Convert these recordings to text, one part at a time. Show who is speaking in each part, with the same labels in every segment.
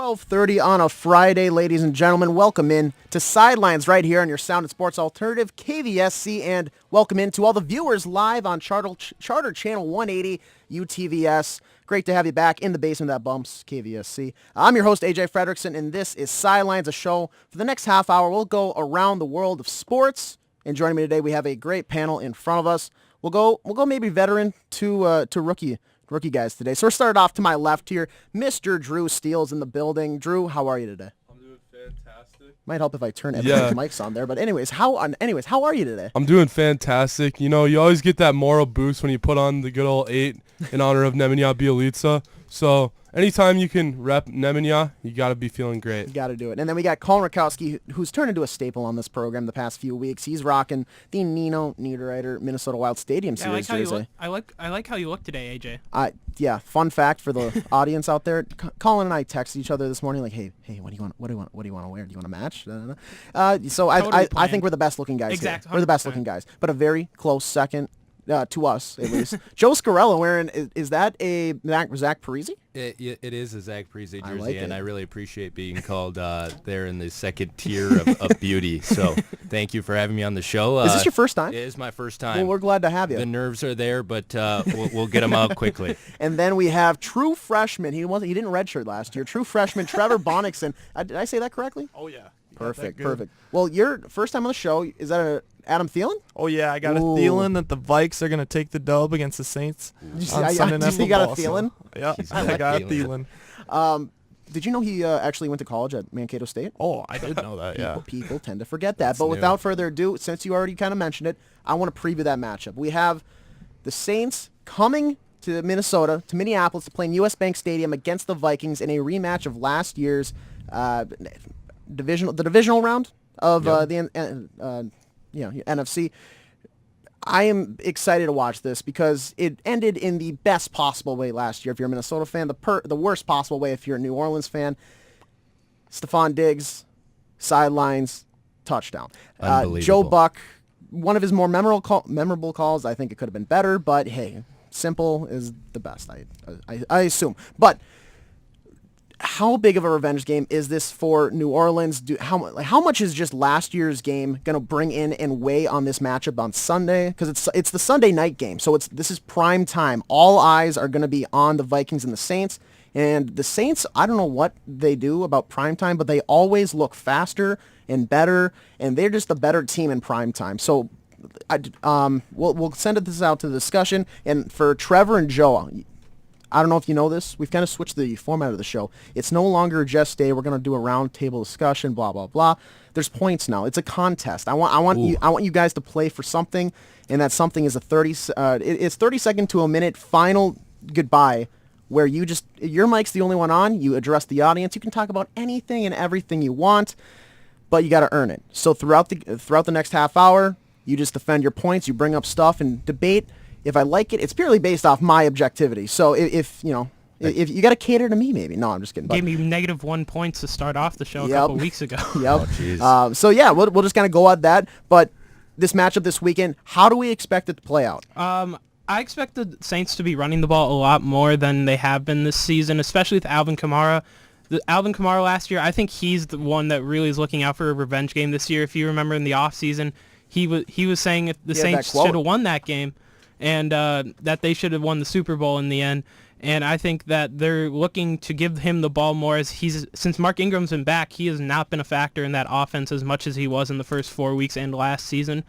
Speaker 1: 12:30 on a Friday, ladies and gentlemen. Welcome in to Sidelines right here on your Sound and Sports Alternative, KVSC, and welcome in to all the viewers live on Charter Channel 180, UTVS. Great to have you back in the basement that bumps KVSC. I'm your host, AJ Fredrickson, and this is Sidelines, a show for the next half hour. We'll go around the world of sports, and joining me today, we have a great panel in front of us. We'll go maybe veteran to rookie guys today. So we're started off to my left here. Mr. Drew Steele's in the building. Drew, how are you today?
Speaker 2: I'm doing fantastic.
Speaker 1: Might help if I turn everyone's mics on there. But anyways, how are you today?
Speaker 2: I'm doing fantastic. You know, you always get that moral boost when you put on the good old 8 in honor of Nemanja Bjelica. So anytime you can rep Nemanja, you got to be feeling great.
Speaker 1: You got to do it. And then we got Colin Rakowski, who's turned into a staple on this program the past few weeks. He's rocking the Nino Niederreiter Minnesota Wild Stadium Series jersey.
Speaker 3: I like how you look today, AJ.
Speaker 1: Yeah. Fun fact for the audience out there: Colin and I texted each other this morning, like, "Hey, what do you want? What do you want to wear? Do you want to match?" So
Speaker 3: totally
Speaker 1: I think we're the best looking guys.
Speaker 3: Exactly.
Speaker 1: We're the best looking guys, but a very close second. To us, at least. Joe Scarella wearing, is that a Zach Parise?
Speaker 4: It is a Zach Parise jersey,
Speaker 1: like
Speaker 4: and
Speaker 1: it.
Speaker 4: I really appreciate being called there in the second tier of beauty. So thank you for having me on the show.
Speaker 1: Is this your first time?
Speaker 4: It is my first time.
Speaker 1: Well, we're glad to have you.
Speaker 4: The nerves are there, but we'll get them out quickly.
Speaker 1: And then we have true freshman. He didn't redshirt last year. True freshman Trevor Bonnickson. Did I say that correctly?
Speaker 5: Oh, yeah.
Speaker 1: Perfect. Well, your first time on the show, is that a Adam Thielen?
Speaker 5: Oh, yeah. I got a Thielen that the Vikes are going to take the dub against the Saints on Sunday Night Football.
Speaker 1: You got a Thielen?
Speaker 5: Yeah, I got a Thielen.
Speaker 1: Did you know he actually went to college at Mankato State?
Speaker 5: Oh, I did know that, yeah.
Speaker 1: People tend to forget that.
Speaker 4: That's
Speaker 1: but
Speaker 4: new.
Speaker 1: Without further ado, since you already kind of mentioned it, I want to preview that matchup. We have the Saints coming to Minneapolis to play in US Bank Stadium against the Vikings in a rematch of last year's divisional round of the NFC. I am excited to watch this because it ended in the best possible way last year if you're a Minnesota fan, the worst possible way if you're a New Orleans fan. Stephon Diggs, sidelines, touchdown.
Speaker 4: Unbelievable.
Speaker 1: Joe Buck, one of his more memorable calls. I think it could have been better, but hey, simple is the best, I assume. But how big of a revenge game is this for New Orleans? How much is just last year's game going to bring in and weigh on this matchup on Sunday? Because it's the Sunday night game, so this is prime time. All eyes are going to be on the Vikings and the Saints. And the Saints, I don't know what they do about prime time, but they always look faster and better, and they're just the better team in prime time. So we'll send this out to the discussion. And for Trevor and Joe, I don't know if you know this. We've kind of switched the format of the show. It's no longer just we're going to do a round table discussion, blah, blah, blah. There's points now. It's a contest. I want you guys to play for something, and that something is it's 30 second to a minute final goodbye where your mic's the only one on. You address the audience. You can talk about anything and everything you want, but you got to earn it. So throughout the next half hour, you just defend your points. You bring up stuff and debate. If I like it, it's purely based off my objectivity. So if you got to cater to me, maybe. No, I'm just kidding.
Speaker 3: Gave me -1 points to start off the show a couple weeks ago.
Speaker 1: Yep.
Speaker 4: Oh,
Speaker 1: so yeah, we'll just kind of go at that. But this matchup this weekend, how do we expect it to play out?
Speaker 3: I expect the Saints to be running the ball a lot more than they have been this season, especially with Alvin Kamara. Alvin Kamara last year, I think he's the one that really is looking out for a revenge game this year. If you remember in the offseason, he was saying if the Saints should have won that game, and that they should have won the Super Bowl in the end. And I think that they're looking to give him the ball more since Mark Ingram's been back, he has not been a factor in that offense as much as he was in the first 4 weeks and last season.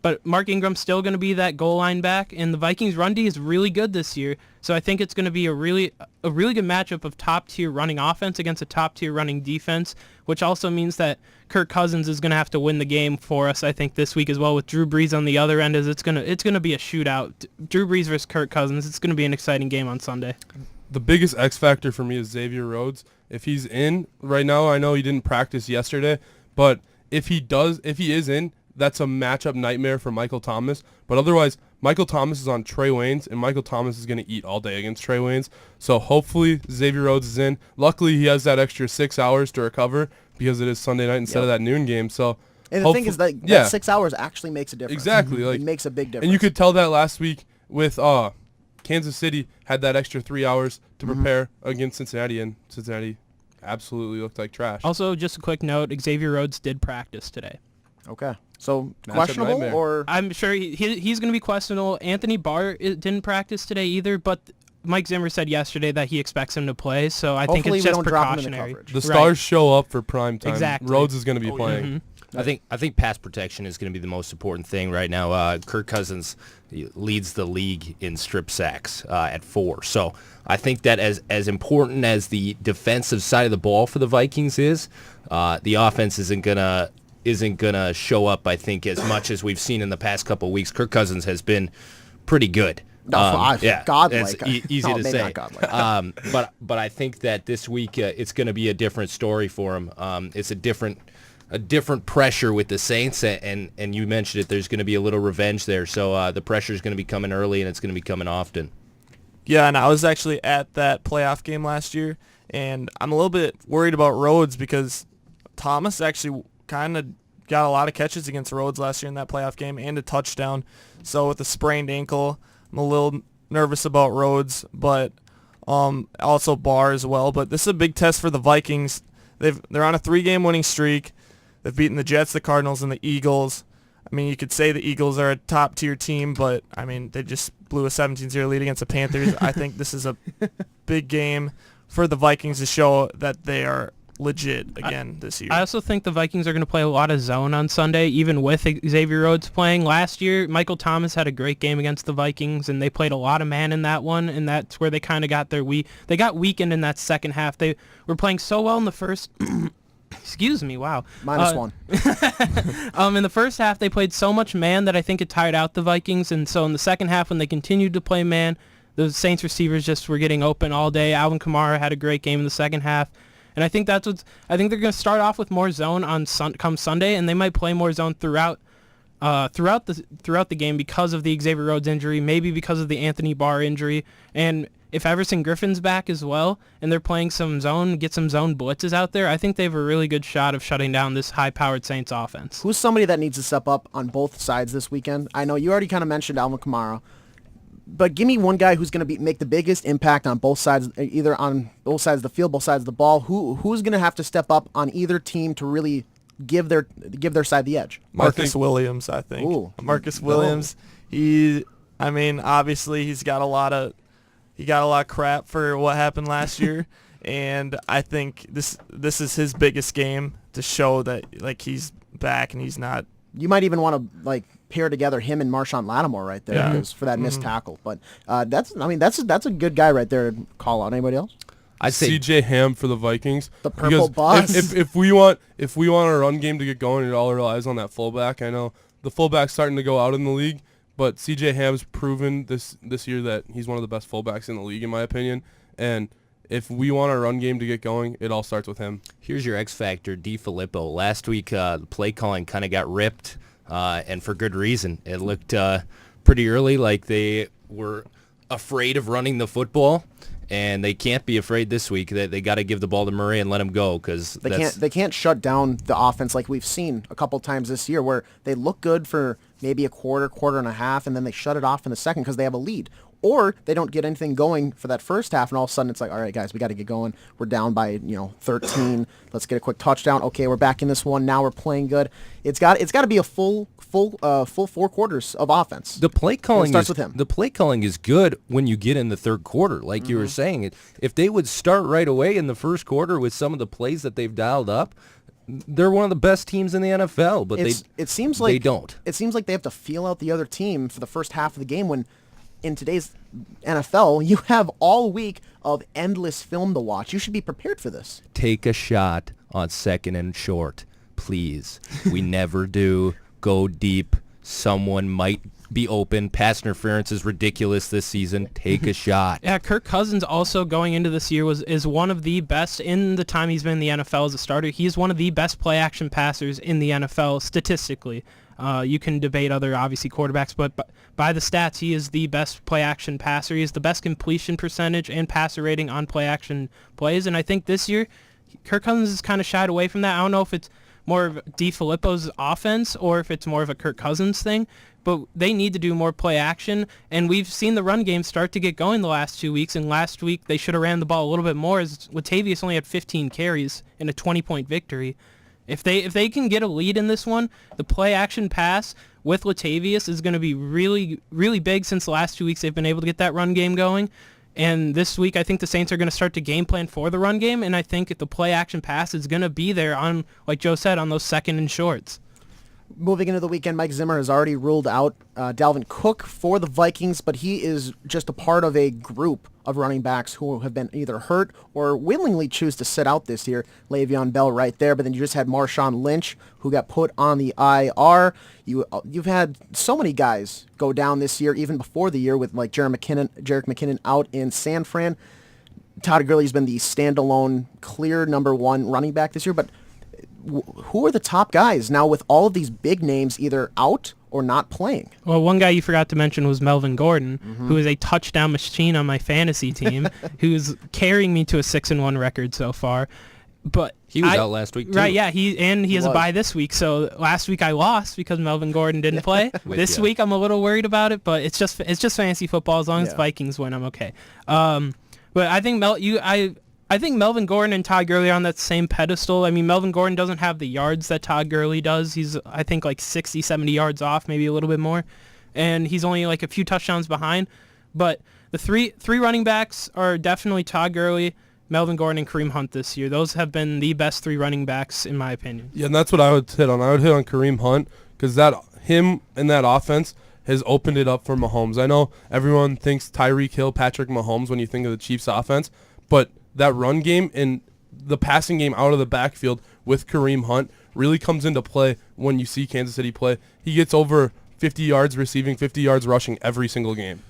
Speaker 3: But Mark Ingram's still going to be that goal line back, and the Vikings' run D is really good this year. So I think it's going to be a really good matchup of top-tier running offense against a top-tier running defense, which also means that Kirk Cousins is going to have to win the game for us, I think, this week as well, with Drew Brees on the other end. It's going to be a shootout. Drew Brees versus Kirk Cousins. It's going to be an exciting game on Sunday.
Speaker 2: The biggest X factor for me is Xavier Rhodes. If he's in right now, I know he didn't practice yesterday, but if he is in, that's a matchup nightmare for Michael Thomas. But otherwise, Michael Thomas is on Trey Waynes, and Michael Thomas is going to eat all day against Trey Waynes. So hopefully Xavier Rhodes is in. Luckily, he has that extra 6 hours to recover because it is Sunday night instead of that noon game. So,
Speaker 1: and the thing is that 6 hours actually makes a difference.
Speaker 2: Exactly.
Speaker 1: It makes a big difference.
Speaker 2: And you could tell that last week with Kansas City had that extra 3 hours to prepare against Cincinnati, and Cincinnati absolutely looked like trash.
Speaker 3: Also, just a quick note, Xavier Rhodes did practice today.
Speaker 1: Okay. So
Speaker 2: Matchup
Speaker 1: questionable
Speaker 2: nightmare.
Speaker 1: or
Speaker 3: I'm sure he's going to be questionable. Anthony Barr didn't practice today either, but Mike Zimmer said yesterday that he expects him to play, so I think
Speaker 1: hopefully
Speaker 3: it's
Speaker 1: we
Speaker 3: just
Speaker 1: don't drop him in the
Speaker 3: precautionary.
Speaker 1: coverage.
Speaker 2: The stars show up for prime time.
Speaker 3: Exactly.
Speaker 2: Rhodes is going to be playing.
Speaker 3: Mhm.
Speaker 4: I think pass protection is going to be the most important thing right now. Kirk Cousins leads the league in strip sacks at 4. So I think that as important as the defensive side of the ball for the Vikings is, the offense isn't gonna show up. I think as much as we've seen in the past couple of weeks. Kirk Cousins has been pretty good.
Speaker 1: Godlike.
Speaker 4: It's easy
Speaker 1: No,
Speaker 4: to
Speaker 1: maybe
Speaker 4: say.
Speaker 1: not godlike.
Speaker 4: But I think that this week it's going to be a different story for him. It's a different pressure with the Saints, and you mentioned it. There's going to be a little revenge there, so the pressure is going to be coming early, and it's going to be coming often.
Speaker 5: Yeah, and I was actually at that playoff game last year, and I'm a little bit worried about Rhodes because Thomas actually kind of got a lot of catches against Rhodes last year in that playoff game and a touchdown. So with a sprained ankle, I'm a little nervous about Rhodes, but also Barr as well. But this is a big test for the Vikings. They're on a 3-game winning streak. They've beaten the Jets, the Cardinals, and the Eagles. I mean, you could say the Eagles are a top-tier team, but, I mean, they just blew a 17-0 lead against the Panthers. I think this is a big game for the Vikings to show that they are legit again this year.
Speaker 3: I also think the Vikings are going to play a lot of zone on Sunday, even with Xavier Rhodes playing. Last year, Michael Thomas had a great game against the Vikings, and they played a lot of man in that one, and that's where they kind of got their they got weakened in that second half. They were playing so well in the first... Excuse me, wow.
Speaker 1: -1.
Speaker 3: In the first half, they played so much man that I think it tired out the Vikings, and so in the second half, when they continued to play man, the Saints receivers just were getting open all day. Alvin Kamara had a great game in the second half. And I think I think they're going to start off with more zone on come Sunday, and they might play more zone throughout the game because of the Xavier Rhodes injury, maybe because of the Anthony Barr injury, and if Everson Griffin's back as well, and they're playing some zone, get some zone blitzes out there, I think they have a really good shot of shutting down this high-powered Saints offense.
Speaker 1: Who's somebody that needs to step up on both sides this weekend? I know you already kind of mentioned Alvin Kamara, but give me one guy who's going to make the biggest impact on both sides, either on both sides of the field, both sides of the ball. Who's going to have to step up on either team to really give their side the edge?
Speaker 5: Marcus Williams, I think.
Speaker 1: Ooh.
Speaker 5: Marcus Williams. Obviously he's got a lot of crap for what happened last year, and I think this is his biggest game to show that like he's back and he's not.
Speaker 1: You might even want to like pair together him and Marshawn Lattimore right there 'cause for that missed tackle. But that's a good guy right there to call out. Anybody else?
Speaker 4: I'd say
Speaker 2: CJ Ham for the Vikings.
Speaker 1: The purple
Speaker 2: Because
Speaker 1: bus.
Speaker 2: If we want a run game to get going, it all relies on that fullback. I know the fullback's starting to go out in the league, but CJ Ham's proven this year that he's one of the best fullbacks in the league, in my opinion. And if we want our run game to get going, it all starts with him.
Speaker 4: here's your X factor, DiFilippo. Last week, the play calling kind of got ripped, and for good reason. It looked pretty early like they were afraid of running the football, and they can't be afraid this week. They got to give the ball to Murray and let him go because
Speaker 1: They can't shut down the offense like we've seen a couple times this year where they look good for maybe a quarter and a half, and then they shut it off in the second because they have a lead. Or they don't get anything going for that first half, and all of a sudden it's like, all right, guys, we got to get going. We're down by 13. Let's get a quick touchdown. Okay, we're back in this one. Now we're playing good. It's got to be a full 4 quarters of offense.
Speaker 4: the play calling
Speaker 1: starts with him.
Speaker 4: The play calling is good when you get in the third quarter, like you were saying. If they would start right away in the first quarter with some of the plays that they've dialed up, they're one of the best teams in the NFL. But
Speaker 1: it seems like
Speaker 4: they don't.
Speaker 1: It seems like they have to feel out the other team for the first half of the game when. In today's NFL, you have all week of endless film to watch. You should be prepared for this.
Speaker 4: Take a shot on second and short, please. We never do. Go deep. Someone might be open. Pass interference is ridiculous this season. Take a shot.
Speaker 3: Yeah, Kirk Cousins also going into this year is one of the best in the time he's been in the NFL as a starter. He's one of the best play-action passers in the NFL statistically. You can debate other, obviously, quarterbacks, but by the stats, he is the best play-action passer. He has the best completion percentage and passer rating on play-action plays, and I think this year, Kirk Cousins has kind of shied away from that. I don't know if it's more of DeFilippo's offense or if it's more of a Kirk Cousins thing. But they need to do more play action, and we've seen the run game start to get going the last 2 weeks, and last week they should have ran the ball a little bit more as Latavius only had 15 carries in a 20-point victory. If they can get a lead in this one, the play action pass with Latavius is going to be really, really big since the last 2 weeks they've been able to get that run game going. And this week, I think the Saints are going to start to game plan for the run game, and I think the play action pass is going to be there on, like Joe said, on those second and shorts.
Speaker 1: Moving into the weekend, Mike Zimmer has already ruled out Dalvin Cook for the Vikings, but he is just a part of a group of running backs who have been either hurt or willingly choose to sit out this year. Le'Veon Bell right there, but then you just had Marshawn Lynch, who got put on the IR. You've had so many guys go down this year, even before the year, with like Jerick McKinnon out in San Fran. Todd Gurley's been the standalone, clear number one running back this year, but who are the top guys now with all of these big names either out or not playing?
Speaker 3: Well, one guy you forgot to mention was Melvin Gordon, who is a touchdown machine on my fantasy team, who's carrying me to a 6-1 record so far. But
Speaker 4: he was out last week too.
Speaker 3: Right, yeah, he has a bye this week. So last week I lost because Melvin Gordon didn't play. This week I'm a little worried about it, but it's just fantasy football. As long as Vikings win, I'm okay. But I think I think Melvin Gordon and Todd Gurley are on that same pedestal. I mean, Melvin Gordon doesn't have the yards that Todd Gurley does. He's, I think, like 60, 70 yards off, maybe a little bit more. And he's only like a few touchdowns behind. But the three running backs are definitely Todd Gurley, Melvin Gordon, and Kareem Hunt this year. Those have been the best three running backs, in my opinion.
Speaker 2: Yeah, and that's what I would hit on. I would hit on Kareem Hunt because him and that offense has opened it up for Mahomes. I know everyone thinks Tyreek Hill, Patrick Mahomes when you think of the Chiefs offense, but that run game and the passing game out of the backfield with Kareem Hunt really comes into play when you see Kansas City play. He gets over 50 yards receiving, 50 yards rushing every single game.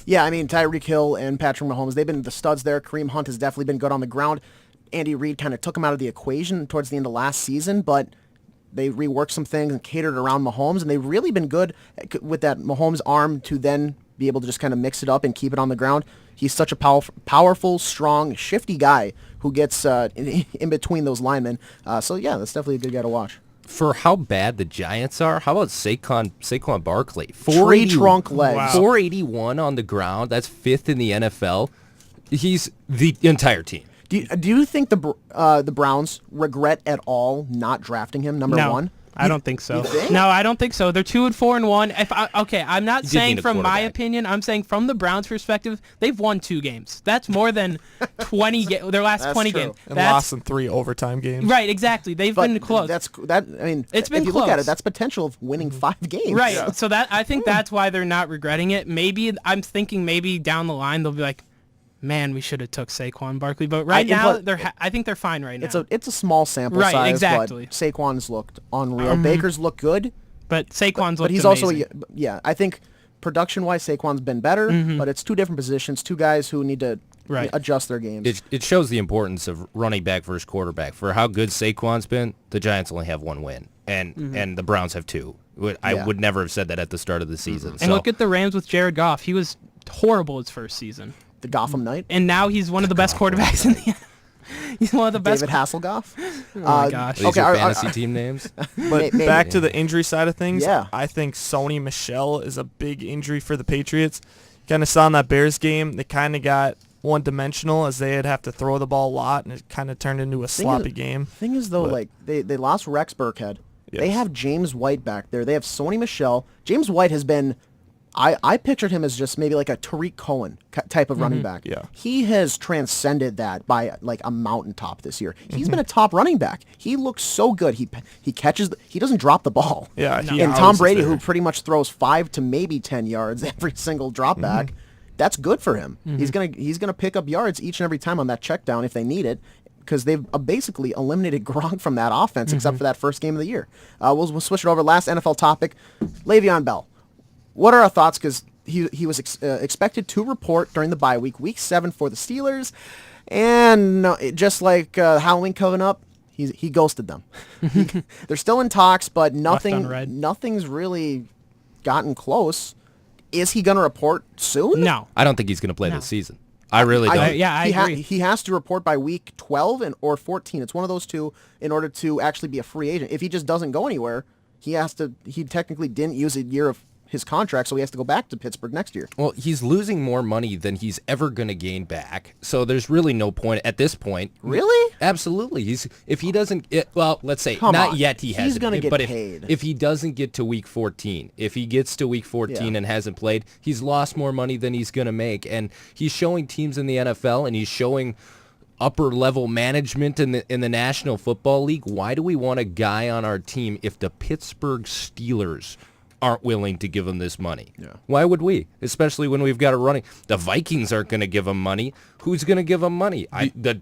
Speaker 1: Yeah, I mean, Tyreek Hill and Patrick Mahomes, they've been the studs there. Kareem Hunt has definitely been good on the ground. Andy Reid kind of took him out of the equation towards the end of last season, but they reworked some things and catered around Mahomes, and they've really been good with that Mahomes arm to then be able to just kind of mix it up and keep it on the ground. He's such a powerful, strong, shifty guy who gets in between those linemen. So, yeah, that's definitely a good guy to watch.
Speaker 4: For how bad the Giants are, how about Saquon Barkley?
Speaker 1: Tree trunk legs.
Speaker 3: Wow.
Speaker 4: 481 on the ground. That's fifth in the NFL. He's the entire team.
Speaker 1: Do you think the Browns regret at all not drafting him number one?
Speaker 3: I don't think so.
Speaker 1: You think?
Speaker 3: No, I don't think so. They're 2-4-1. I'm not saying from my opinion. I'm saying from the Browns' perspective, they've won 2 games. That's more than 20. Their last 20
Speaker 1: true.
Speaker 3: games.
Speaker 5: And lost in 3 overtime games.
Speaker 3: Right, exactly. They've been close.
Speaker 1: I mean,
Speaker 3: it's been
Speaker 1: if you
Speaker 3: close.
Speaker 1: look at it, that's potential of winning 5 games.
Speaker 3: Right.
Speaker 1: Yeah.
Speaker 3: So I think that's why they're not regretting it. Maybe I'm thinking down the line they'll be like, man, we should have took Saquon Barkley, but now I think they're fine right now.
Speaker 1: It's a small sample
Speaker 3: Right,
Speaker 1: size,
Speaker 3: exactly.
Speaker 1: but Saquon's looked unreal. Baker's looked good,
Speaker 3: but Saquon's
Speaker 1: but
Speaker 3: looked
Speaker 1: he's
Speaker 3: amazing.
Speaker 1: also I think production-wise Saquon's been better, but it's 2 different positions, 2 guys who need to adjust their games.
Speaker 4: It shows the importance of running back versus quarterback. For how good Saquon's been, the Giants only have 1 win, and the Browns have 2. I would never have said that at the start of the season.
Speaker 3: And look at the Rams with Jared Goff. He was horrible his first season.
Speaker 1: The Gotham Knight.
Speaker 3: And now he's one of the best quarterbacks in the He's one of the best.
Speaker 1: David Hasselhoff.
Speaker 3: Oh my gosh.
Speaker 4: These are fantasy team names.
Speaker 5: But back to the injury side of things,
Speaker 1: Yeah.
Speaker 5: I think Sony Michel is a big injury for the Patriots. Kind of saw in that Bears game, they kind of got one-dimensional as they'd have to throw the ball a lot, and it kind of turned into a sloppy game.
Speaker 1: Thing is, though, like they lost Rex Burkhead.
Speaker 5: Yes.
Speaker 1: They have James White back there. They have Sony Michel. James White has been... I pictured him as just maybe like a Tariq Cohen type of running back.
Speaker 5: Yeah.
Speaker 1: He has transcended that by like a mountaintop this year. He's been a top running back. He looks so good. He catches. He doesn't drop the ball.
Speaker 5: Yeah.
Speaker 1: And Tom Brady, who pretty much throws 5 to maybe 10 yards every single drop back, that's good for him. He's gonna pick up yards each and every time on that check down if they need it, because they've basically eliminated Gronk from that offense except for that first game of the year. We'll switch it over. Last NFL topic, Le'Veon Bell. What are our thoughts? Because he was expected to report during the bye week, Week 7 for the Steelers, and just like Halloween coming up, he ghosted them. They're still in talks, but nothing's really gotten close. Is he going to report soon?
Speaker 3: No.
Speaker 4: I don't think he's going to play this season. I really don't.
Speaker 3: I agree.
Speaker 1: He has to report by week 12 or 14. It's one of those two in order to actually be a free agent. If he just doesn't go anywhere, he technically didn't use a year of his contract, so he has to go back to Pittsburgh next year.
Speaker 4: Well, he's losing more money than he's ever going to gain back. So there's really no point at this point.
Speaker 1: Really?
Speaker 4: Absolutely. If he doesn't, let's say
Speaker 1: Come
Speaker 4: not
Speaker 1: on.
Speaker 4: yet.
Speaker 1: He's gonna get
Speaker 4: but
Speaker 1: paid.
Speaker 4: If he doesn't get to week 14, if he gets to week 14 and hasn't played, he's lost more money than he's going to make, and he's showing teams in the NFL and he's showing upper level management in the National Football League. Why do we want a guy on our team if the Pittsburgh Steelers aren't willing to give him this money?
Speaker 1: Yeah.
Speaker 4: Why would we? Especially when we've got a running. The Vikings aren't going to give him money. Who's going to give him money?
Speaker 2: The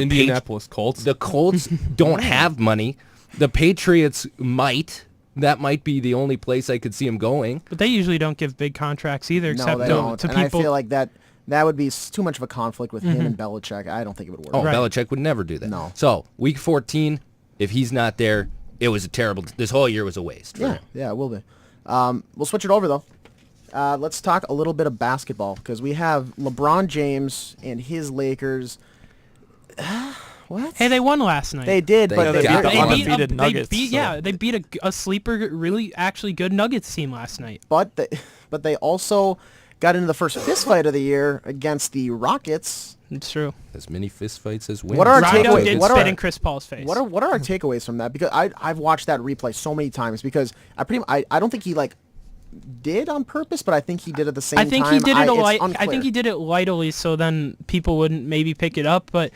Speaker 2: Indianapolis Colts.
Speaker 4: The Colts don't have money. The Patriots might. That might be the only place I could see him going.
Speaker 3: But they usually don't give big contracts either,
Speaker 1: No,
Speaker 3: except
Speaker 1: they
Speaker 3: to
Speaker 1: don't.
Speaker 3: people.
Speaker 1: And I feel like that would be too much of a conflict with him and Belichick. I don't think it would work.
Speaker 4: Oh,
Speaker 3: Right.
Speaker 4: Belichick would never do that.
Speaker 1: No.
Speaker 4: So, week 14, if he's not there, it was a terrible. This whole year was a waste. For him.
Speaker 1: Yeah, it will be. We'll switch it over, though. Let's talk a little bit of basketball, because we have LeBron James and his Lakers. What?
Speaker 3: Hey, they won last night.
Speaker 1: They did,
Speaker 4: They
Speaker 1: but
Speaker 4: beat
Speaker 5: the
Speaker 3: They
Speaker 5: undefeated Nuggets,
Speaker 3: They beat a sleeper, really actually good Nuggets team last night.
Speaker 1: but they also got into the first fist fight of the year against the Rockets.
Speaker 3: It's true.
Speaker 4: As many fistfights as wins.
Speaker 1: What are our
Speaker 3: Rondo
Speaker 1: takeaways?
Speaker 3: did
Speaker 1: What are-
Speaker 3: spit in Chris Paul's face.
Speaker 1: What are our takeaways from that? Because I've watched that replay so many times, because I don't think he did on purpose, but I think he did at the same time.
Speaker 3: I think he did it
Speaker 1: it's
Speaker 3: I
Speaker 1: unclear.
Speaker 3: think he did it lightly, so then people wouldn't maybe pick it up. But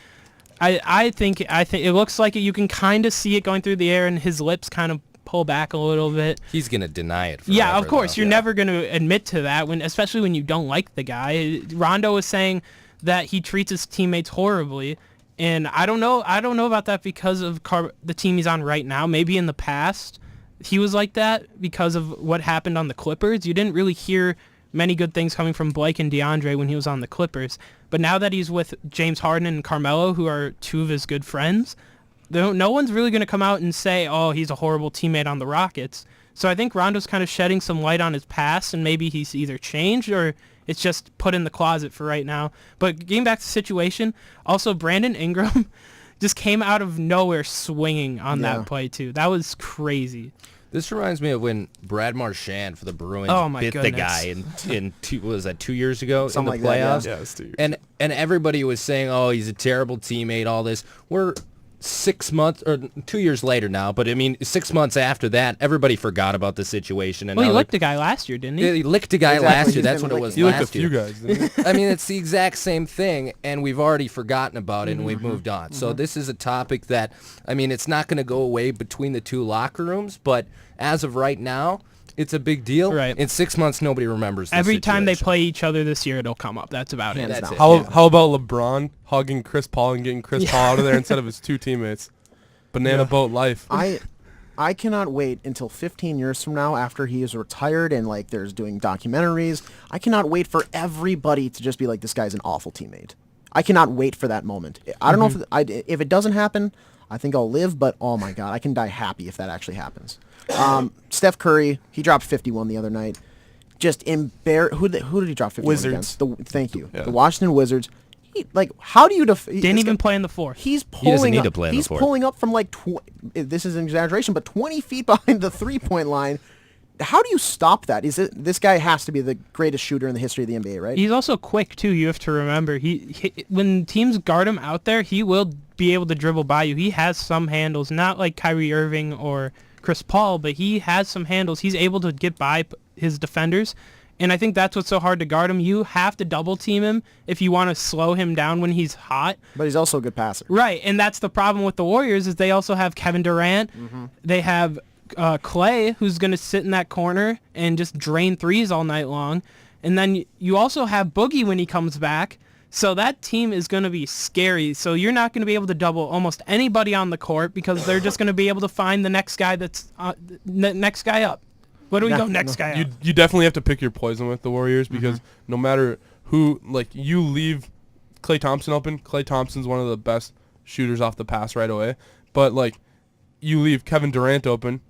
Speaker 3: I think it looks like you can kind of see it going through the air, and his lips kind of pull back a little bit.
Speaker 4: He's going to deny it.
Speaker 3: Yeah,
Speaker 4: forever,
Speaker 3: of course.
Speaker 4: though.
Speaker 3: You're never going to admit to that, especially when you don't like the guy. Rondo is saying that he treats his teammates horribly, and I don't know about that because of the team he's on right now. Maybe in the past he was like that because of what happened on the Clippers. You didn't really hear many good things coming from Blake and DeAndre when he was on the Clippers. But now that he's with James Harden and Carmelo, who are two of his good friends, no one's really going to come out and say, oh, he's a horrible teammate on the Rockets. So I think Rondo's kind of shedding some light on his past, and maybe he's either changed or it's just put in the closet for right now. But getting back to the situation, also Brandon Ingram just came out of nowhere swinging on that play too. That was crazy.
Speaker 4: This reminds me of when Brad Marchand for the Bruins bit the
Speaker 3: goodness.
Speaker 4: guy in 2 years ago
Speaker 1: Something
Speaker 4: in the
Speaker 1: like that,
Speaker 4: playoffs.
Speaker 5: Yeah, it's 2 years.
Speaker 4: And everybody was saying, oh, he's a terrible teammate, all this. We're 6 months or 2 years later now, but I mean 6 months after that, everybody forgot about the situation. And
Speaker 3: Well, he
Speaker 4: now
Speaker 3: licked a guy last year, didn't he?
Speaker 4: he licked a guy
Speaker 1: Exactly,
Speaker 4: last year.
Speaker 1: he's
Speaker 4: That's
Speaker 1: been
Speaker 4: what it
Speaker 1: licking-
Speaker 4: was
Speaker 2: He licked a
Speaker 4: last
Speaker 2: few
Speaker 4: year.
Speaker 2: guys, didn't he?
Speaker 4: I mean, it's the exact same thing, and we've already forgotten about it, and we've moved on. So this is a topic that, I mean, it's not going to go away between the two locker rooms, but as of right now, it's a big deal.
Speaker 3: Right.
Speaker 4: In 6 months, nobody remembers this
Speaker 3: Every time they
Speaker 4: situation.
Speaker 3: play each other this year, it'll come up. That's about it.
Speaker 1: Hands
Speaker 4: That's
Speaker 1: down.
Speaker 4: it.
Speaker 2: How about LeBron hugging Chris Paul and getting Chris Paul out of there instead of his two teammates? Banana boat life.
Speaker 1: I cannot wait until 15 years from now, after he is retired and there's doing documentaries. I cannot wait for everybody to just be like, this guy's an awful teammate. I cannot wait for that moment. I don't know if it doesn't happen, I think I'll live, but oh my God, I can die happy if that actually happens. Steph Curry, he dropped 51 the other night. Just who did he drop 51
Speaker 5: Wizards.
Speaker 1: against? Thank you.
Speaker 5: Yeah.
Speaker 1: The Washington Wizards. How do you
Speaker 3: Didn't even play in the fourth.
Speaker 1: He's
Speaker 4: He doesn't
Speaker 1: pulling
Speaker 4: need
Speaker 1: up,
Speaker 4: to play in the
Speaker 1: he's
Speaker 4: fourth.
Speaker 1: pulling up from this is an exaggeration, but 20 feet behind the 3-point line. How do you stop that? This guy has to be the greatest shooter in the history of the NBA, right?
Speaker 3: He's also quick too. You have to remember, he when teams guard him out there, he will be able to dribble by you. He has some handles, not like Kyrie Irving or Chris Paul, but he has some handles. He's able to get by his defenders, and I think that's what's so hard to guard him. You have to double team him if you want to slow him down when he's hot.
Speaker 1: But he's also a good passer.
Speaker 3: Right, and that's the problem with the Warriors is they also have Kevin Durant. They have Clay, who's going to sit in that corner and just drain threes all night long. And then you also have Boogie when he comes back. So that team is going to be scary. So you're not going to be able to double almost anybody on the court because they're just going to be able to find the next guy that's next guy up. What do we go next guy up?
Speaker 2: You definitely have to pick your poison with the Warriors because no matter who, you leave Klay Thompson open. Klay Thompson's one of the best shooters off the pass right away. But, you leave Kevin Durant open,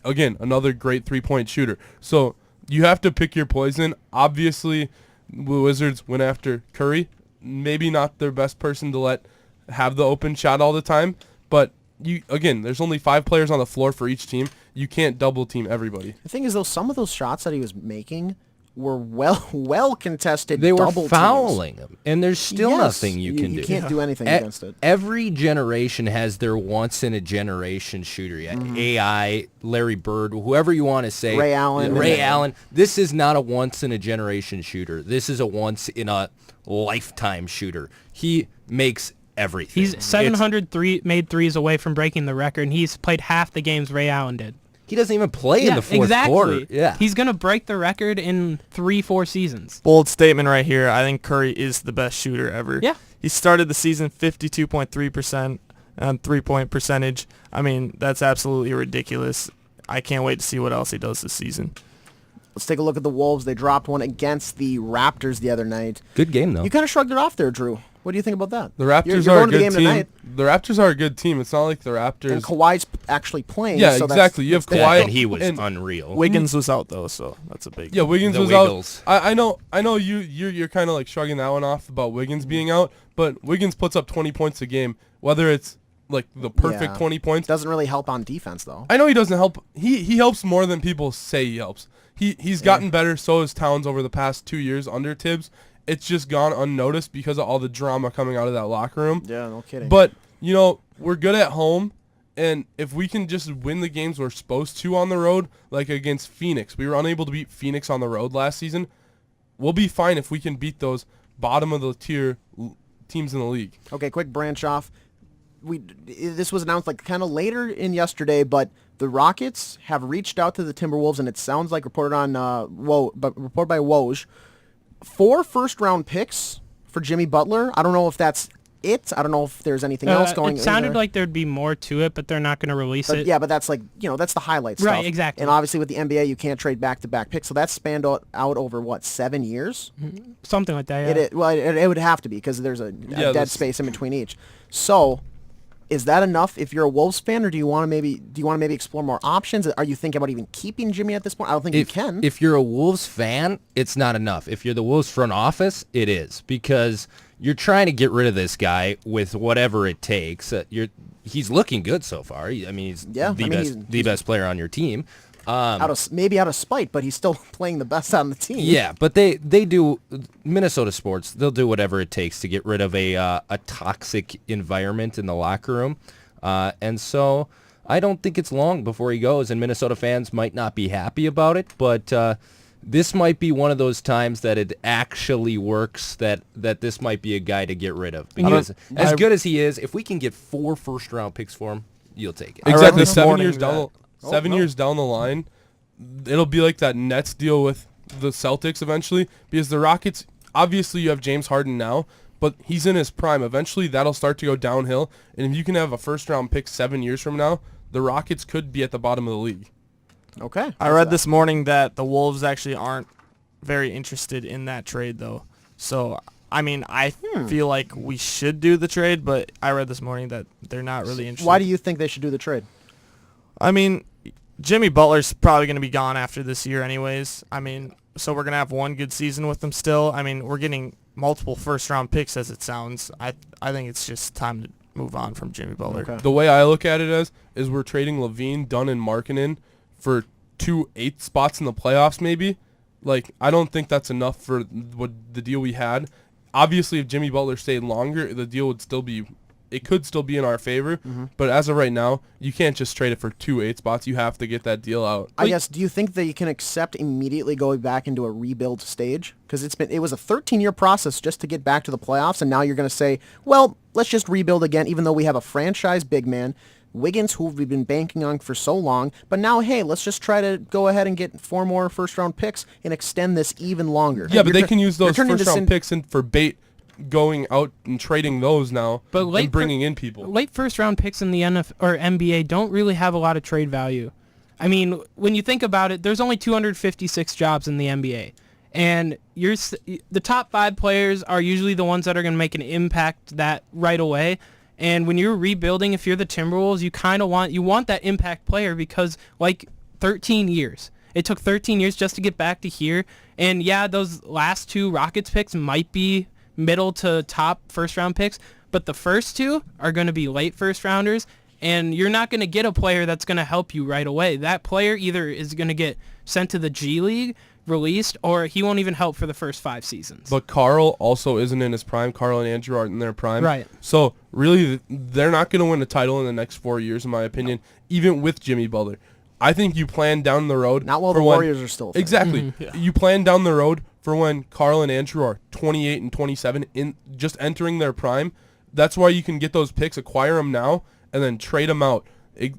Speaker 2: again, another great three-point shooter. So you have to pick your poison. Obviously, the Wizards went after Curry. maybe not their best person to let have the open shot all the time, but there's only 5 players on the floor for each team. You can't double team everybody.
Speaker 1: The thing is, though, some of those shots that he was making were well contested.
Speaker 4: They were
Speaker 1: double
Speaker 4: fouling
Speaker 1: teams.
Speaker 4: him, and there's still
Speaker 1: Yes,
Speaker 4: nothing you can do.
Speaker 1: You can't do anything against it.
Speaker 4: Every generation has their once-in-a-generation shooter. AI, Larry Bird, whoever you want to say.
Speaker 1: Ray Allen.
Speaker 4: Ray Allen. This is not a once-in-a-generation shooter. This is a once-in-a-lifetime shooter. He makes everything.
Speaker 3: He's 703 made threes away from breaking the record, and he's played half the games Ray Allen did.
Speaker 4: He doesn't even play in the fourth
Speaker 3: exactly.
Speaker 4: quarter. Yeah.
Speaker 3: He's going to break the record in 3-4 seasons.
Speaker 5: Bold statement right here. I think Curry is the best shooter ever.
Speaker 3: Yeah.
Speaker 5: He started the season 52.3% on three-point percentage. I mean, that's absolutely ridiculous. I can't wait to see what else he does this season.
Speaker 1: Let's take a look at the Wolves. They dropped one against the Raptors the other night.
Speaker 4: Good game, though.
Speaker 1: You kind of shrugged it off there, Drew. What do you think about that?
Speaker 2: The Raptors
Speaker 1: You're
Speaker 2: are a
Speaker 1: going to the
Speaker 2: good
Speaker 1: game
Speaker 2: team.
Speaker 1: tonight.
Speaker 2: The Raptors are a good team. It's not like the Raptors.
Speaker 1: And Kawhi's actually playing.
Speaker 2: Yeah,
Speaker 1: so
Speaker 2: exactly. You have
Speaker 1: that's
Speaker 2: Kawhi,
Speaker 4: and he was unreal.
Speaker 5: Wiggins was out, though, so that's a big...
Speaker 2: Yeah, Wiggins
Speaker 4: The
Speaker 2: was
Speaker 4: Wiggles.
Speaker 2: out. I know you're kind of like shrugging that one off about Wiggins being out, but Wiggins puts up 20 points a game, whether it's like the perfect
Speaker 1: Yeah.
Speaker 2: 20 points.
Speaker 1: Doesn't really help on defense, though.
Speaker 2: I know he doesn't help. He helps more than people say he helps. He's gotten better. So has Towns over the past 2 years under Tibbs. It's just gone unnoticed because of all the drama coming out of that locker room.
Speaker 1: Yeah, no kidding.
Speaker 2: But, we're good at home, and if we can just win the games we're supposed to on the road, like against Phoenix, we were unable to beat Phoenix on the road last season, we'll be fine if we can beat those bottom-of-the-tier teams in the league.
Speaker 1: Okay, quick branch off. This was announced like kind of later in yesterday, but the Rockets have reached out to the Timberwolves, and it sounds like reported on reported by Woj, 4 first-round picks for Jimmy Butler. I don't know if that's it. I don't know if there's anything else going.
Speaker 3: It sounded like there'd be more to it, but they're not going to release it.
Speaker 1: Yeah, but that's like that's the highlight stuff.
Speaker 3: Right, exactly.
Speaker 1: And obviously with the NBA, you can't trade back-to-back picks, so that's spanned out over what, 7 years?
Speaker 3: Something like that. Yeah.
Speaker 1: It would have to be because there's a dead space in between each. So, is that enough if you're a Wolves fan, or do you want to maybe explore more options? Are you thinking about even keeping Jimmy at this point? I don't think you can.
Speaker 4: If you're a Wolves fan, it's not enough. If you're the Wolves front office, it is, because you're trying to get rid of this guy with whatever it takes. He's looking good so far. He's the best player on your team.
Speaker 1: Out of spite, but he's still playing the best on the team.
Speaker 4: Yeah, but they do, Minnesota sports, they'll do whatever it takes to get rid of a toxic environment in the locker room. And so I don't think it's long before he goes, and Minnesota fans might not be happy about it, but this might be one of those times that it actually works, that this might be a guy to get rid of. Because as good as he is, if we can get 4 first-round picks for him, you'll take it.
Speaker 2: Exactly. 7 years down. 7 years down the line, it'll be like that Nets deal with the Celtics eventually, because the Rockets, obviously you have James Harden now, but he's in his prime. Eventually that'll start to go downhill, and if you can have a first-round pick 7 years from now, the Rockets could be at the bottom of the league.
Speaker 1: Okay.
Speaker 5: I read this morning that the Wolves actually aren't very interested in that trade, though. So, I feel like we should do the trade, but I read this morning that they're not really interested.
Speaker 1: Why do you think they should do the trade?
Speaker 5: Jimmy Butler's probably going to be gone after this year anyways. So we're going to have one good season with him still. We're getting multiple first-round picks as it sounds. I think it's just time to move on from Jimmy Butler.
Speaker 1: Okay.
Speaker 2: The way I look at it is we're trading Levine, Dunn, and Markkanen for 2 8th spots in the playoffs maybe. I don't think that's enough for what the deal we had. Obviously, if Jimmy Butler stayed longer, the deal would still be... It could still be in our favor, but as of right now, you can't just trade it for 2 8 spots. You have to get that deal out.
Speaker 1: I guess, do you think that you can accept immediately going back into a rebuild stage? Because it was a 13-year process just to get back to the playoffs, and now you're going to say, well, let's just rebuild again, even though we have a franchise big man, Wiggins, who we've been banking on for so long, but now, hey, let's just try to go ahead and get 4 more first-round picks and extend this even longer.
Speaker 2: Yeah, but they can use those first-round picks for bait, going out and trading those now,
Speaker 3: but
Speaker 2: and bringing in people.
Speaker 3: Late first-round picks in the NBA don't really have a lot of trade value. When you think about it, there's only 256 jobs in the NBA, and the top 5 players are usually the ones that are going to make an impact that right away. And when you're rebuilding, if you're the Timberwolves, you kind of want that impact player, because 13 years. It took 13 years just to get back to here. And yeah, those last 2 Rockets picks might be middle to top first-round picks, but the first two are going to be late first-rounders, and you're not going to get a player that's going to help you right away. That player either is going to get sent to the G League, released, or he won't even help for the first 5 seasons.
Speaker 2: But Carl also isn't in his prime. Carl and Andrew aren't in their prime.
Speaker 3: Right.
Speaker 2: So really, they're not going to win a title in the next 4 years, in my opinion, even with Jimmy Butler. I think you plan down the road.
Speaker 1: Not while
Speaker 2: for
Speaker 1: the
Speaker 2: when-
Speaker 1: Warriors are still a thing.
Speaker 2: Exactly. You plan down the road for when Carl and Andrew are 28 and 27, in just entering their prime. That's why you can get those picks, acquire them now, and then trade them out.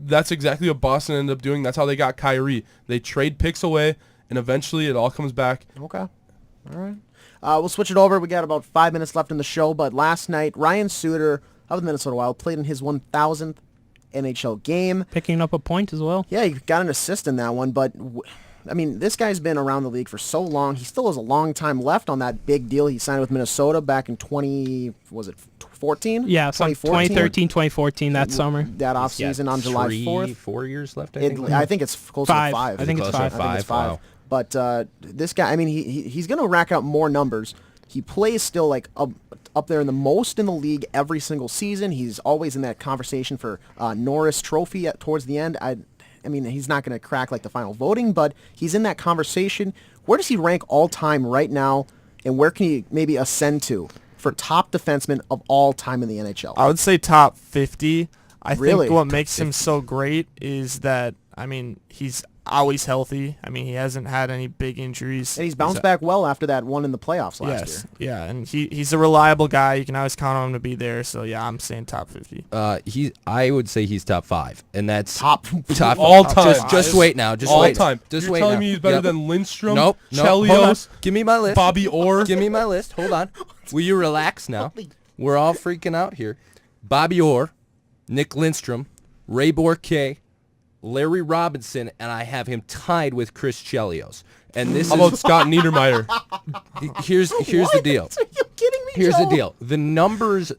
Speaker 2: That's exactly what Boston ended up doing. That's how they got Kyrie. They trade picks away, and eventually it all comes back.
Speaker 1: Okay. All right. We'll switch it over. We got about 5 minutes left in the show, but last night, Ryan Suter of the Minnesota Wild played in his 1,000th NHL game.
Speaker 3: Picking up a point as well.
Speaker 1: Yeah, he got an assist in that one, but this guy's been around the league for so long. He still has a long time left on that big deal he signed with Minnesota back in 2014?
Speaker 3: Yeah, 2013, 2014, that summer.
Speaker 1: That offseason on July 4th.
Speaker 4: 4 years left, I think.
Speaker 1: I think it's closer to
Speaker 3: 5.
Speaker 1: 5.
Speaker 3: I think it's
Speaker 4: Closer to
Speaker 3: 5.
Speaker 1: I think it's 5.
Speaker 4: Wow.
Speaker 1: But this guy, he's going to rack out more numbers. He plays still like up there in the most in the league every single season. He's always in that conversation for Norris Trophy towards the end. He's not going to crack like the final voting, but he's in that conversation. Where does he rank all time right now, and where can he maybe ascend to for top defenseman of all time in the NHL?
Speaker 5: I would say top 50. I
Speaker 1: Really?
Speaker 5: think what makes him so great is that, he's always healthy. He hasn't had any big injuries.
Speaker 1: And he's bounced back well after that one in the playoffs last
Speaker 5: Yes,
Speaker 1: year.
Speaker 5: yeah, and he's a reliable guy. You can always count on him to be there. So yeah, I'm saying top 50.
Speaker 4: I would say he's top 5, and that's
Speaker 1: Top
Speaker 2: All time.
Speaker 4: Just wait now. Just
Speaker 2: all
Speaker 4: wait.
Speaker 2: time.
Speaker 4: Just
Speaker 2: You're
Speaker 4: wait
Speaker 2: telling
Speaker 4: now.
Speaker 2: me he's better
Speaker 4: Yep.
Speaker 2: than Lindstrom,
Speaker 4: Nope. Hold on.
Speaker 2: Chelios,
Speaker 4: Give me my list.
Speaker 2: Bobby Orr.
Speaker 4: Give me my list. Hold on. Will you relax now? We're all freaking out here. Bobby Orr, Nick Lindstrom, Ray Bourque, Larry Robinson, and I have him tied with Chris Chelios. And this
Speaker 2: How about Scott Niedermeyer?
Speaker 4: here's the deal.
Speaker 1: Are you kidding me,
Speaker 4: Here's
Speaker 1: Joe?
Speaker 4: the deal. The numbers.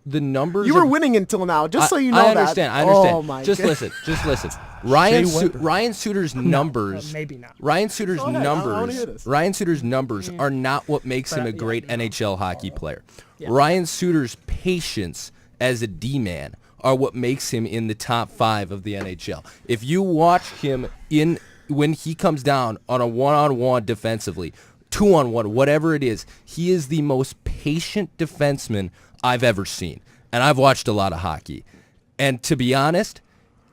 Speaker 1: You were winning until now, just so you know
Speaker 4: I
Speaker 1: that.
Speaker 4: understand. I understand.
Speaker 1: Oh my
Speaker 4: just
Speaker 1: God.
Speaker 4: listen. Just listen. Ryan
Speaker 2: Weber.
Speaker 4: Suter's numbers.
Speaker 3: maybe not.
Speaker 4: Ryan Suter's
Speaker 1: Go ahead. I wanna hear
Speaker 4: numbers.
Speaker 1: this.
Speaker 4: Ryan Suter's numbers are not what makes him a
Speaker 3: yeah,
Speaker 4: great
Speaker 3: no.
Speaker 4: NHL hockey player. Ryan Suter's patience as a D-man are what makes him in the top 5 of the NHL. If you watch him when he comes down on a one-on-one defensively, 2-on-1, whatever it is, he is the most patient defenseman I've ever seen. And I've watched a lot of hockey. And to be honest,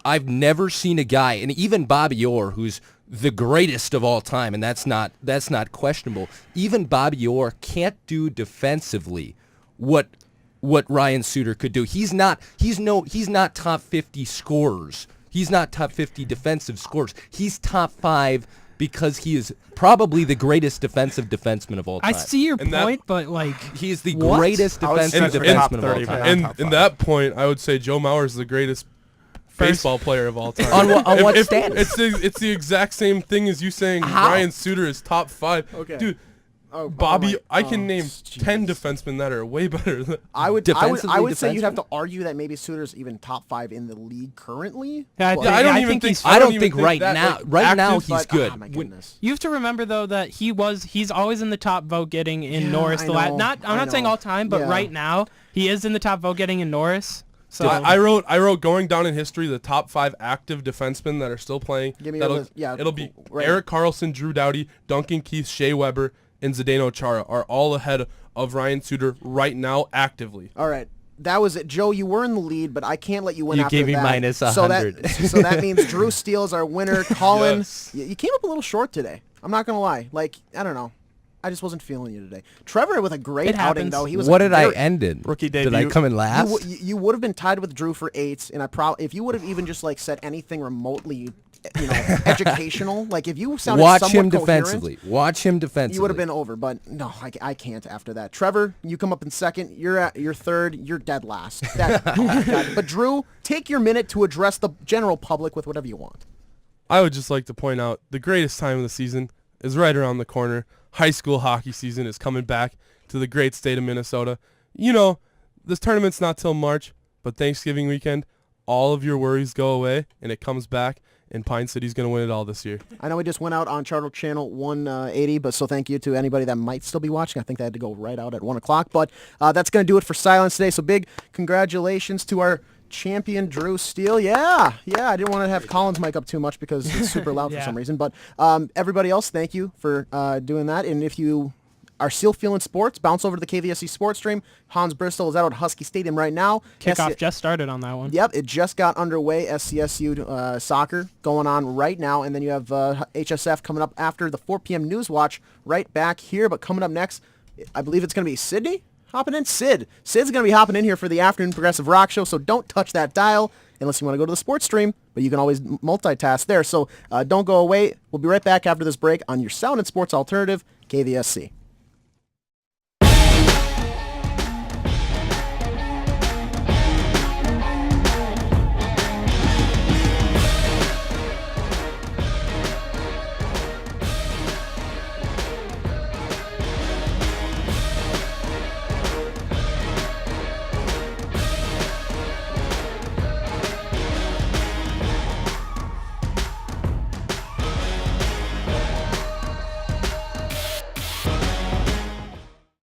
Speaker 4: I've never seen a guy, and even Bobby Orr, who's the greatest of all time, and that's not questionable. Even Bobby Orr can't do defensively what Ryan Suter could do. He's not top 50 scorers. He's not top 50 defensive scorers. He's top 5 because he is probably the greatest defensive defenseman of all time.
Speaker 3: I see your
Speaker 2: And that-
Speaker 3: point, but like,
Speaker 4: He is the
Speaker 3: What?
Speaker 4: greatest
Speaker 5: I would
Speaker 4: defensive
Speaker 5: say top
Speaker 4: defenseman of
Speaker 5: 30,
Speaker 4: all
Speaker 5: but
Speaker 4: time.
Speaker 5: not top
Speaker 2: In
Speaker 5: 5.
Speaker 2: that point, I would say Joe Mauer is the greatest baseball player of all time.
Speaker 4: On what standard?
Speaker 2: It's the exact same thing as you saying
Speaker 4: How?
Speaker 2: Ryan Suter is top 5.
Speaker 1: Okay.
Speaker 2: Dude,
Speaker 1: Oh,
Speaker 2: Bobby,
Speaker 1: my-
Speaker 2: I can
Speaker 1: oh,
Speaker 2: name
Speaker 1: jeez.
Speaker 2: 10 defensemen that are way better than...
Speaker 1: I would
Speaker 4: Defensively
Speaker 1: say you'd have
Speaker 4: defenseman?
Speaker 1: to argue that maybe Suter's even top 5 in the league currently.
Speaker 3: Yeah,
Speaker 1: But-
Speaker 2: Yeah, I don't even
Speaker 3: think
Speaker 2: think...
Speaker 3: he's-
Speaker 4: I don't
Speaker 2: even
Speaker 4: think right
Speaker 2: that,
Speaker 4: now.
Speaker 2: like,
Speaker 4: Right now
Speaker 2: active,
Speaker 4: he's
Speaker 1: but-
Speaker 4: good.
Speaker 1: Oh my
Speaker 4: When-
Speaker 1: goodness.
Speaker 3: you have to remember though that he's always in the top vote getting in
Speaker 1: Yeah,
Speaker 3: Norris.
Speaker 1: I
Speaker 3: I'm
Speaker 1: know,
Speaker 3: not saying
Speaker 1: I know.
Speaker 3: all time, but
Speaker 1: Yeah.
Speaker 3: right now he is in the top vote getting in Norris. So
Speaker 2: I wrote going down in history the top 5 active defensemen that are still playing.
Speaker 1: Give me a list. Yeah,
Speaker 2: It'll be
Speaker 1: right.
Speaker 2: Erik Karlsson, Drew Doughty, Duncan Keith, Shea Weber, and Zdeno Chara are all ahead of Ryan Suter right now actively.
Speaker 1: All right. That was it. Joe, you were in the lead, but I can't let you win
Speaker 4: You
Speaker 1: after
Speaker 4: gave me
Speaker 1: that.
Speaker 4: minus
Speaker 1: So
Speaker 4: 100.
Speaker 1: so that means Drew Steele is our winner. Colin,
Speaker 2: Yes.
Speaker 1: you came up a little short today. I'm not going to lie. Like, I don't know. I just wasn't feeling you today. Trevor with a great
Speaker 3: It
Speaker 1: outing,
Speaker 3: happens.
Speaker 1: though. He was
Speaker 4: What did I
Speaker 1: very-
Speaker 4: end in?
Speaker 5: Rookie
Speaker 4: Did I
Speaker 5: debut.
Speaker 4: come in last?
Speaker 1: You would have been tied with Drew for 8, and if you would have even just like said anything remotely, educational, like if you sounded
Speaker 4: Watch
Speaker 1: somewhat
Speaker 4: him
Speaker 1: coherent,
Speaker 4: defensively. Watch him defensively.
Speaker 1: you would have been over. But no, I can't after that. Trevor, you come up in second. You're third. You're dead last. Oh my God. But Drew, take your minute to address the general public with whatever you want.
Speaker 2: I would just like to point out the greatest time of the season is right around the corner. High school hockey season is coming back to the great state of Minnesota. You know, this tournament's not till March, but Thanksgiving weekend, all of your worries go away, and it comes back. and Pine City's going to win it all this year.
Speaker 1: I know we just went out on Charter Channel 180, but so thank you to anybody that might still be watching. I think they had to go right out at 1 o'clock, but that's going to do it for Silence today. So big congratulations to our champion Drew Steele. Yeah, I didn't want to have Colin's mic up too much because it's super loud for some reason, but everybody else, thank you for doing that. And if you are still feeling sports, bounce over to the KVSC Sports Stream. Hans Bristol is out at Husky Stadium right now.
Speaker 3: Kickoff just started on that one.
Speaker 1: Yep, it just got underway. SCSU soccer going on right now, and then you have HSF coming up after the 4 p.m. News Watch right back here. But coming up next, I believe it's going to be Sydney hopping in. Sid's going to be hopping in here for the afternoon progressive rock show, so don't touch that dial unless you want to go to the sports stream, but you can always multitask there. So don't go away. We'll be right back after this break on your Sound and Sports Alternative, KVSC.